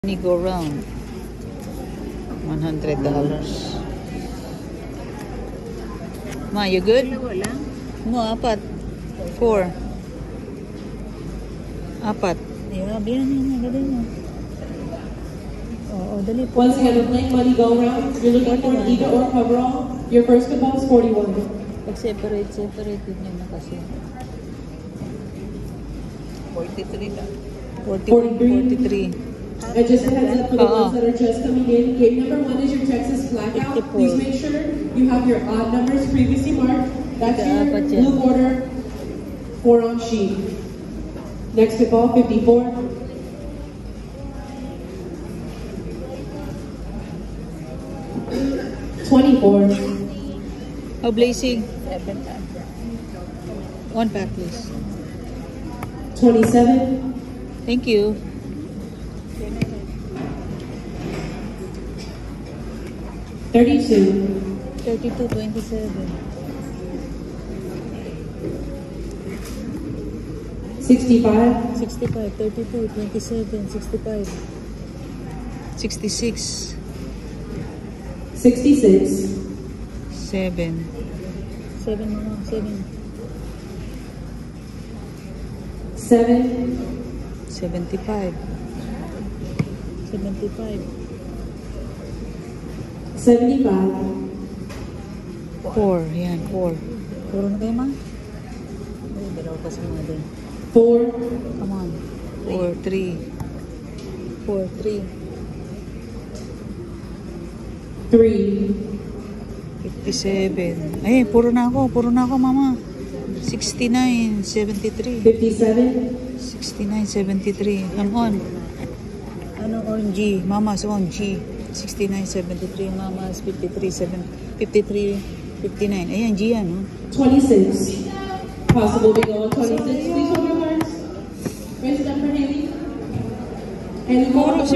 Go round $100. Ma, you good? No, apat. 4. Apat. Yeah, biyan mo, dali mo. Oo, dali po. Once again, we're playing Money Go Round. You're looking for either or coverall. Your first ball is 41. Pag separate nyo na kasi. 43 na. 43. And just a heads up for the ones that are just coming in. Game number 1 is your Texas Blackout. Please make sure you have your odd numbers previously marked. That's your blue border 4 on sheet. Next to ball 54. Oh, Blazing. 1 pack, please. 27. Thank you. 32. 32, 27. 65. 65, 32, 27, 65. 66. 66. 7. 7, mama, 7. 7. 75. 75. 75. 4. Yan, 4. Puro na kayo, ma? Ay, dalawa pa sa mga din. 4. Come on. 4, 3. 4, 3. 3. 57. Ay, puro na ako, mama. 69, 73. 57. 69, 73. Come on. Ano on G? Mama's on G. 69, 73. Mama's 53, 53, 59. Ayan, G yan, no? 26. Possible we go on 26. Please hold your cards. Raise it up for Haley. Haley, go on.